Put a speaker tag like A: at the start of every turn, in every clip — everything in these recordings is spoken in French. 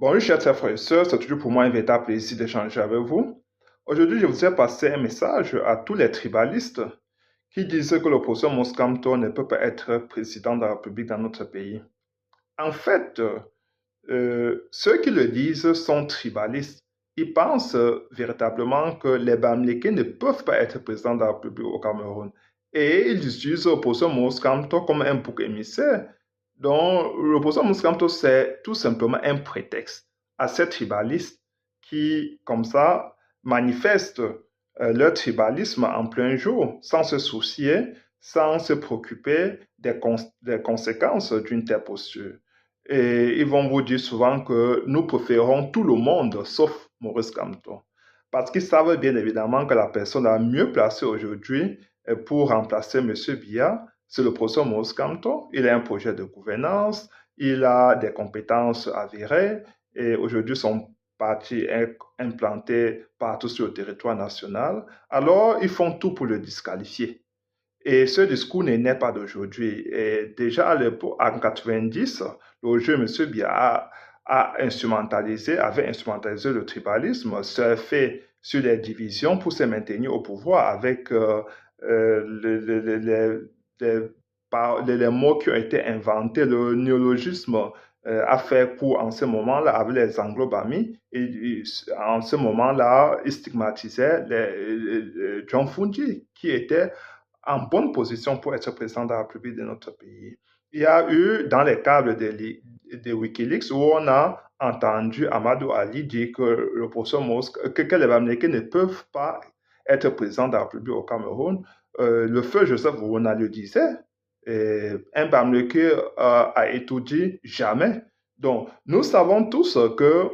A: Bonjour, chers frères et sœurs, c'est toujours pour moi un véritable plaisir d'échanger avec vous. Aujourd'hui, je voudrais passer un message à tous les tribalistes qui disent que le professeur Moskamto ne peut pas être président de la République dans notre pays. En fait, ceux qui le disent sont tribalistes. Ils pensent véritablement que les Bamileke ne peuvent pas être présidents de la République au Cameroun. Et ils utilisent le professeur Moskamto comme un bouc émissaire. Donc, le professeur Moskamto, c'est tout simplement un prétexte à ces tribalistes qui, comme ça, manifestent leur tribalisme en plein jour, sans se soucier, sans se préoccuper des conséquences d'une telle posture. Et ils vont vous dire souvent que nous préférons tout le monde sauf Maurice Kamto. Parce qu'ils savent bien évidemment que la personne la mieux placée aujourd'hui pour remplacer M. Biya, c'est le professeur Maurice Kamto. Il a un projet de gouvernance, il a des compétences avérées et aujourd'hui son parti est implanté partout sur le territoire national. Alors, ils font tout pour le disqualifier. Et ce discours n'est né pas d'aujourd'hui. Et déjà à l'époque, en 90, le jeu M. Biya avait instrumentalisé le tribalisme, surfé sur les divisions pour se maintenir au pouvoir avec les mots qui ont été inventés, le néologisme a fait cours en ce moment-là avec les anglo-bamis. Et en ce moment-là, il stigmatisait John Fungi, qui était en bonne position pour être président de la République de notre pays. Il y a eu dans les câbles de Wikileaks où on a entendu Amadou Ali dire que le professeur que les Bamileke ne peuvent pas être président de la République au Cameroun. Le feu Joseph Rouna le disait. Et un Bamileke a étudié jamais. Donc, nous savons tous que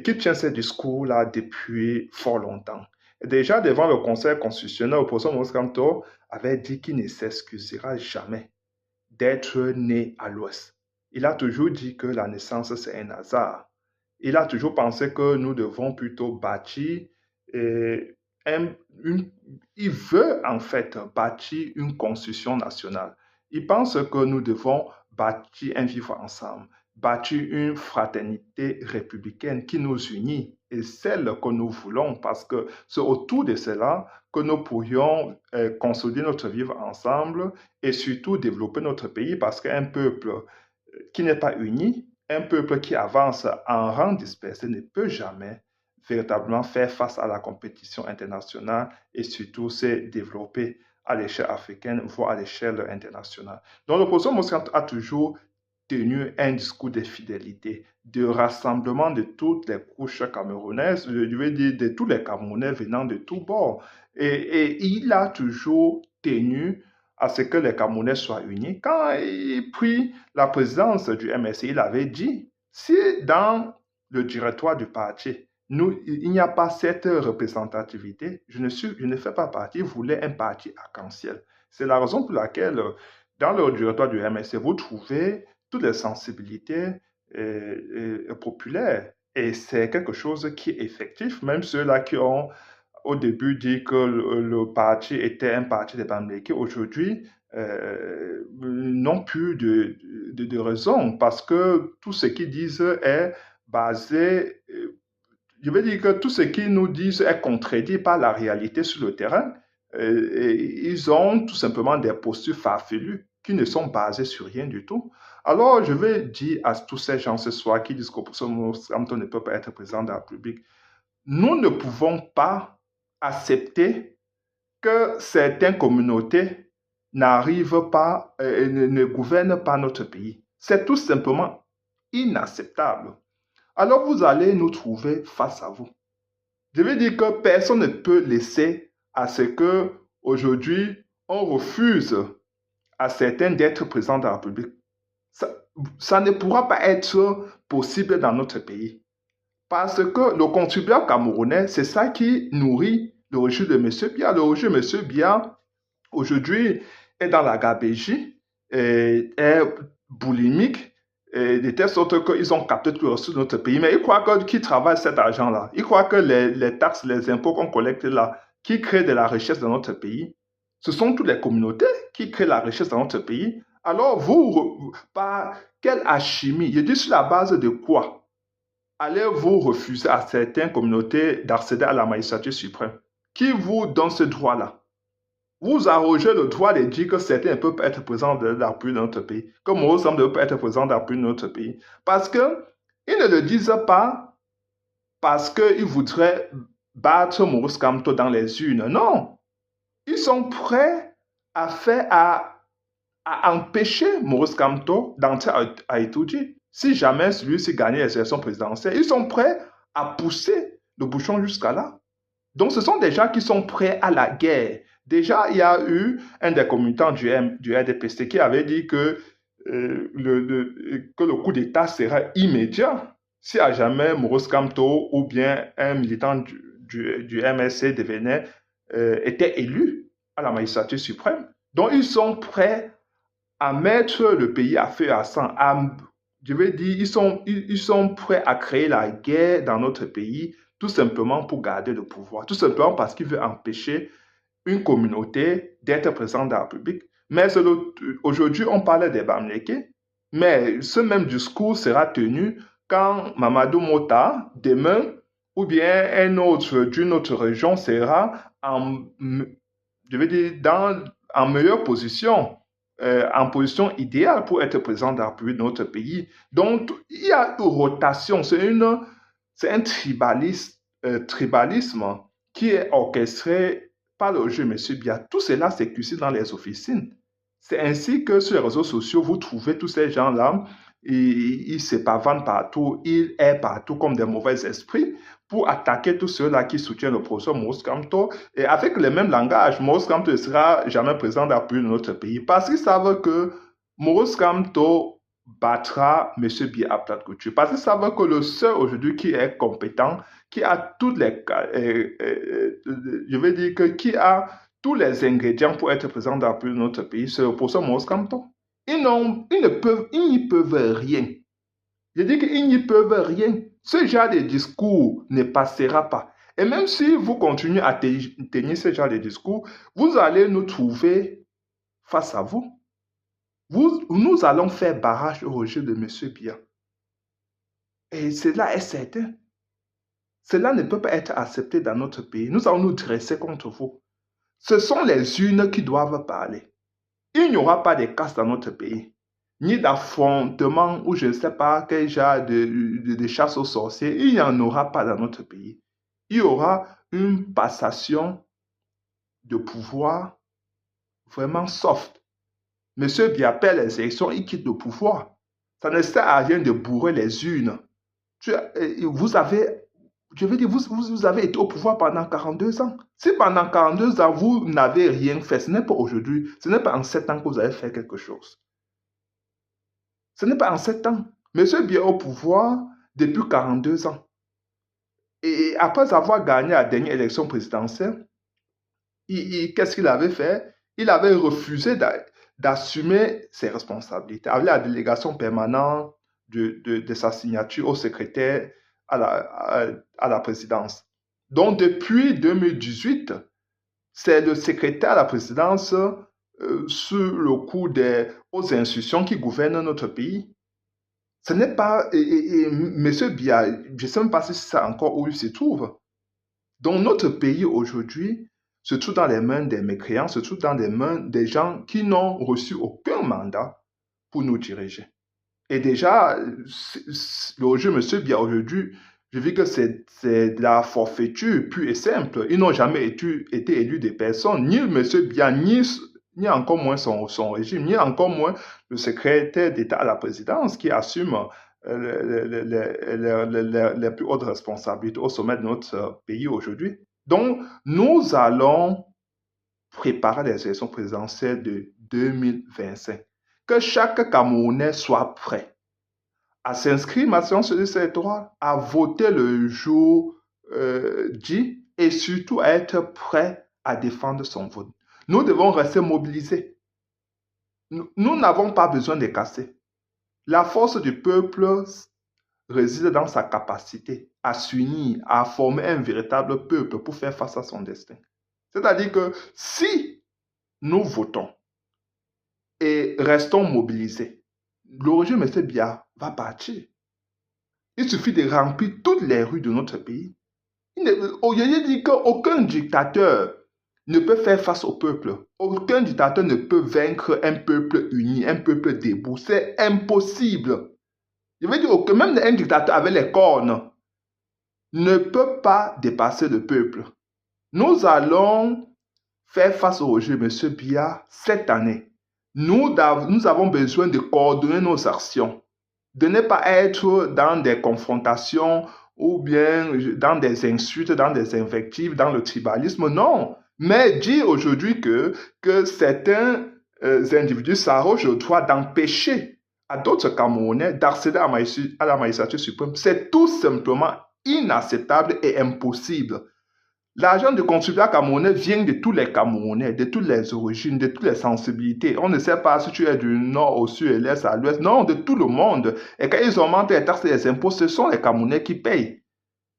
A: qui tient ces discours-là depuis fort longtemps. Déjà devant le Conseil constitutionnel, le professeur Maurice Kamto avait dit qu'il ne s'excusera jamais d'être né à l'Ouest. Il a toujours dit que la naissance, c'est un hasard. Il a toujours pensé que nous devons plutôt bâtir un, une, il veut en fait bâtir une constitution nationale. Il pense que nous devons bâtir un vivre ensemble, bâtir une fraternité républicaine qui nous unit et celle que nous voulons parce que c'est autour de cela que nous pourrions consolider notre vivre ensemble et surtout développer notre pays parce qu'un peuple qui n'est pas uni, un peuple qui avance en rang dispersé ne peut jamais véritablement faire face à la compétition internationale et surtout se développer à l'échelle africaine, voire à l'échelle internationale. Donc le professeur Moscat a toujours tenu un discours de fidélité, de rassemblement de toutes les couches camerounaises, je veux dire de tous les Camerounais venant de tous bords. Et il a toujours tenu à ce que les Camerounais soient unis. Quand il prit la présidence du MSC, il avait dit, si dans le directoire du parti, il n'y a pas cette représentativité, je ne fais pas partie, vous voulez un parti arc-en-ciel. C'est la raison pour laquelle, dans le directoire du MSC, vous trouvez toutes les sensibilités populaires. Et c'est quelque chose qui est effectif, même ceux-là qui ont au début dit que le parti était un parti des Bamileke, aujourd'hui n'ont plus de raison parce que tout ce qu'ils disent est basé, je veux dire que tout ce qu'ils nous disent est contredit par la réalité sur le terrain. Et ils ont tout simplement des postures farfelues qui ne sont basées sur rien du tout. Alors, je vais dire à tous ces gens ce soir qui disent que professeur Hampton ne peut pas être président de la République, nous ne pouvons pas accepter que certaines communautés n'arrivent pas, ne gouvernent pas notre pays. C'est tout simplement inacceptable. Alors vous allez nous trouver face à vous. Je veux dire que personne ne peut laisser à ce que aujourd'hui on refuse à certains d'être présidents de la République. Ça ne pourra pas être possible dans notre pays. Parce que le contribuable camerounais, c'est ça qui nourrit le régime de M. Biya. Le régime de M. Biya, aujourd'hui, est dans la gabégie, est boulimique, de telle sorte qu'ils ont capté tout le reste de notre pays. Mais ils croient qu'ils travaillent cet argent-là. Ils croient que les taxes, les impôts qu'on collecte là, qui créent de la richesse dans notre pays, ce sont toutes les communautés qui créent la richesse dans notre pays. Alors, vous, par quelle alchimie, je dis sur la base de quoi? allez-vous refuser à certaines communautés d'accéder à la magistrature suprême? Qui vous donne ce droit-là? Vous arrogez le droit de dire que certains ne peuvent pas être présents dans l'appui de notre pays, que Maurice Kamto ne peut pas être présent dans l'appui de notre pays. Parce qu'ils ne le disent pas parce qu'ils voudraient battre Maurice Kamto dans les urnes. Non, ils sont prêts à faire, à empêcher Maurice Kamto d'entrer à Itoudji. Si jamais celui-ci gagnait les élections présidentielles, ils sont prêts à pousser le bouchon jusqu'à là. Donc, ce sont des gens qui sont prêts à la guerre. Déjà, il y a eu un des communicants du RDPC qui avait dit que le coup d'État sera immédiat si à jamais Maurice Kamto ou bien un militant du MSC était élu à la magistrature suprême. Donc, ils sont prêts à mettre le pays à feu et à sang. Je veux dire, ils sont prêts à créer la guerre dans notre pays tout simplement pour garder le pouvoir, tout simplement parce qu'ils veulent empêcher une communauté d'être présente dans la République. Mais aujourd'hui, on parle des Bamileke, mais ce même discours sera tenu quand Mamadou Mota, demain, ou bien un autre d'une autre région sera je veux dire, en meilleure position, en position idéale pour être présent dans la République de notre pays. Donc, il y a une rotation, c'est un tribalisme qui est orchestré par le jeu M. Bia. Tout cela s'excuse dans les officines. C'est ainsi que sur les réseaux sociaux, vous trouvez tous ces gens-là, ils se pavanent partout, ils errent partout comme des mauvais esprits pour attaquer tous ceux-là qui soutiennent le professeur Maurice Kamto. Et avec le même langage, Maurice Kamto ne sera jamais président d'appui de notre pays parce qu'ils savent que Maurice Kamto battra M. Bia à plate couture. Parce qu'ils savent que le seul aujourd'hui qui est compétent, qui a toutes les, je veux dire que qui a tous les ingrédients pour être présent dans de notre pays, c'est le professeur Maurice Kamto. Ils n'y peuvent rien. Je dis qu'ils n'y peuvent rien. Ce genre de discours ne passera pas. Et même si vous continuez à tenir ce genre de discours, vous allez nous trouver face à vous. Nous allons faire barrage au rejet de M. Bia. Et cela est certain. Cela ne peut pas être accepté dans notre pays. Nous allons nous dresser contre vous. Ce sont les urnes qui doivent parler. Il n'y aura pas de casse dans notre pays, ni d'affrontement ou je ne sais pas quel genre de chasse aux sorciers. Il n'y en aura pas dans notre pays. Il y aura une passation de pouvoir vraiment soft. Monsieur Bia perd les élections, il quitte le pouvoir. Ça ne sert à rien de bourrer les urnes. Vous avez, je veux dire, vous avez été au pouvoir pendant 42 ans. Si pendant 42 ans, vous n'avez rien fait, ce n'est pas aujourd'hui, ce n'est pas en 7 ans que vous avez fait quelque chose. Ce n'est pas en 7 ans. Monsieur Bia est au pouvoir depuis 42 ans. Et après avoir gagné la dernière élection présidentielle, qu'est-ce qu'il avait fait? Il avait refusé d'assumer ses responsabilités avec la délégation permanente de sa signature au secrétaire à la présidence. Donc, depuis 2018, c'est le secrétaire à la présidence sur le coup des hautes institutions qui gouvernent notre pays. Ce n'est pas... M. Bia, je ne sais même pas si c'est encore où il se trouve. Donc, notre pays aujourd'hui se trouve dans les mains des mécréants, se trouve dans les mains des gens qui n'ont reçu aucun mandat pour nous diriger. Et déjà, le jeu M. Bia aujourd'hui, je vis que c'est de la forfaiture pure et simple. Ils n'ont jamais été élus des personnes, ni M. Bia, ni encore moins son régime, ni encore moins le secrétaire d'État à la présidence qui assume les plus hautes responsabilités au sommet de notre pays aujourd'hui. Donc, nous allons préparer les élections présidentielles de 2025. Que chaque Camerounais soit prêt à s'inscrire maintenant sur ses droits, à voter le jour dit et surtout à être prêt à défendre son vote. Nous devons rester mobilisés. Nous n'avons pas besoin de casser. La force du peuple réside dans sa capacité à s'unir, à former un véritable peuple pour faire face à son destin. C'est-à-dire que si nous votons et restons mobilisés, le régime M. Bia va partir. Il suffit de remplir toutes les rues de notre pays. Aujourd'hui dit qu'aucun dictateur ne peut faire face au peuple. Aucun dictateur ne peut vaincre un peuple uni, un peuple debout. C'est impossible. Je veux dire que même un dictateur avec les cornes ne peut pas dépasser le peuple. Nous allons faire face au régime, M. Biya, cette année. Nous avons besoin de coordonner nos actions, de ne pas être dans des confrontations ou bien dans des insultes, dans des invectives, dans le tribalisme. Non, mais dire aujourd'hui que certains individus s'arrogent le droit d'empêcher à d'autres Camerounais d'accéder à la magistrature suprême, c'est tout simplement inacceptable et impossible. L'argent du contribuable camerounais vient de tous les Camerounais, de toutes les origines, de toutes les sensibilités. On ne sait pas si tu es du nord au sud, de l'est à l'ouest. Non, de tout le monde. Et quand ils augmentent les taxes et les impôts, ce sont les Camerounais qui payent.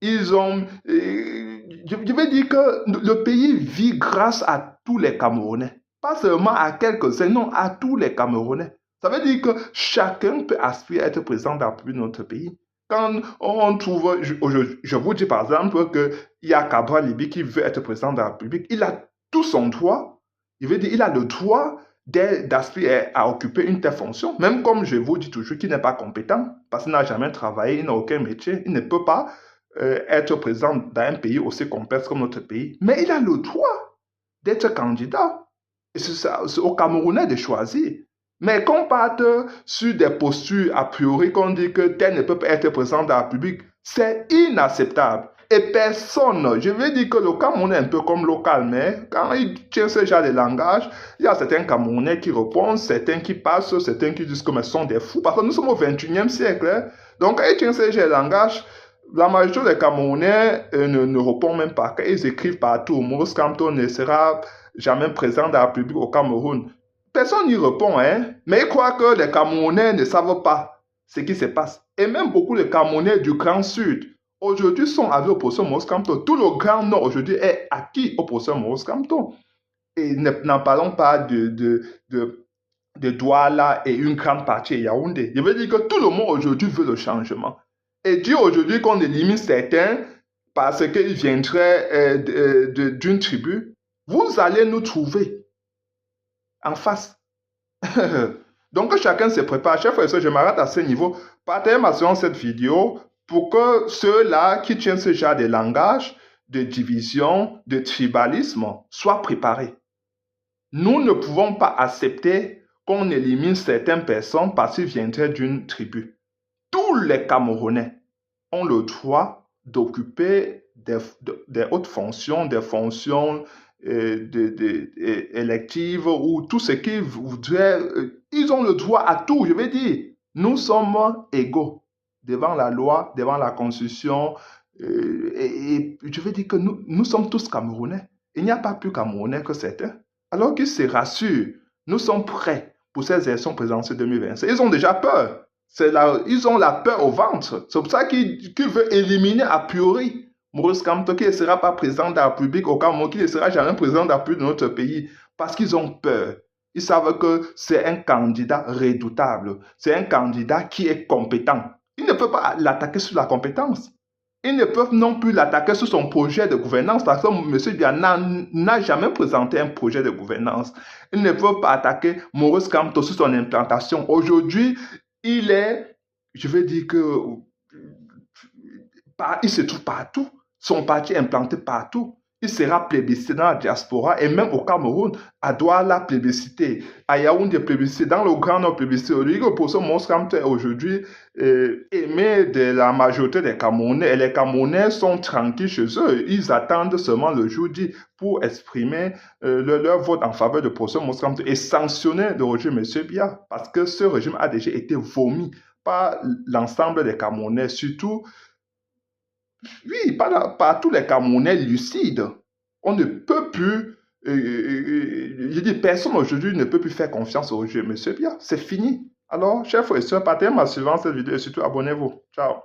A: Ils ont... je veux dire que le pays vit grâce à tous les Camerounais. Pas seulement à quelques-uns, non, à tous les Camerounais. Ça veut dire que chacun peut aspirer à être président de notre pays. Quand on trouve, je vous dis par exemple qu'il y a Cabral Libi qui veut être président de la République, il a tout son droit. Il veut dire il a le droit d'aspirer à occuper une telle fonction, même comme je vous dis toujours qu'il n'est pas compétent, parce qu'il n'a jamais travaillé, il n'a aucun métier, il ne peut pas être président d'un pays aussi complexe comme notre pays. Mais il a le droit d'être candidat. Et c'est aux Camerounais de choisir. Mais qu'on parte sur des postures a priori, qu'on dit que tel ne peut pas être président de la République, c'est inacceptable. Et personne, je veux dire que le Camerounais est un peu comme local, mais quand il tient ce genre de langage, il y a certains Camerounais qui répondent, certains qui passent, certains qui disent que ce sont des fous, parce que nous sommes au 21e siècle. Hein. Donc quand il tient ce genre de langage, la majorité des Camerounais ne répondent même pas. Quand ils écrivent partout, Maurice Kamto ne sera jamais président de la République au Cameroun. Personne n'y répond, hein? Mais ils croient que les Camerounais ne savent pas ce qui se passe. Et même beaucoup de Camerounais du Grand Sud, aujourd'hui, sont avec le professeur Maurice Kamto. Tout le Grand Nord, aujourd'hui, est acquis au professeur Maurice Kamto. Et n'en parlons pas de Douala et une grande partie de Yaoundé. Je veux dire que tout le monde aujourd'hui veut le changement. Et dire aujourd'hui qu'on élimine certains parce qu'ils viendraient d'une tribu, vous allez nous trouver en face. Donc que chacun se prépare. Chers frères et sœurs, je m'arrête à ce niveau. Partagez-moi cette vidéo pour que ceux-là qui tiennent ce genre de langage, de division, de tribalisme, soient préparés. Nous ne pouvons pas accepter qu'on élimine certaines personnes parce qu'ils viendraient d'une tribu. Tous les Camerounais ont le droit d'occuper des hautes fonctions, des fonctions électives ou tout ce qu'ils voudraient. Ils ont le droit à tout, je veux dire. Nous sommes égaux devant la loi, devant la Constitution. Et je veux dire que nous sommes tous Camerounais. Il n'y a pas plus Camerounais que certains. Alors qu'ils se rassurent, nous sommes prêts pour ces élections présidentielles 2025. Ils ont déjà peur. Ils ont la peur au ventre. C'est pour ça qu'ils veulent éliminer a priori Maurice Kamto, qui ne sera pas président de la République au Cameroun, qui ne sera jamais président de la République de notre pays, parce qu'ils ont peur. Ils savent que c'est un candidat redoutable. C'est un candidat qui est compétent. Ils ne peuvent pas l'attaquer sur la compétence. Ils ne peuvent non plus l'attaquer sur son projet de gouvernance parce que M. Biya n'a jamais présenté un projet de gouvernance. Ils ne peuvent pas attaquer Maurice Kamto sur son implantation. Aujourd'hui, il est, je veux dire que, il se trouve partout. Son parti est implanté partout. Il sera plébiscité dans la diaspora et même au Cameroun, à Douala plébiscité, à Yaoundé plébiscité, dans le Grand Nord plébiscité. Le professeur Maurice Kamto est aujourd'hui aimé de la majorité des Camerounais. Et les Camerounais sont tranquilles chez eux. Ils attendent seulement le jour dit pour exprimer leur vote en faveur du professeur Maurice Kamto et sanctionner le régime M. Biya. Parce que ce régime a déjà été vomi par l'ensemble des Camerounais, surtout. Oui, par tous les Camerounais lucides. On ne peut plus, je dis, personne aujourd'hui ne peut plus faire confiance au régime M. Biya. C'est fini. Alors, chers frères et sœurs, partagez ma suivante cette vidéo et surtout abonnez-vous. Ciao.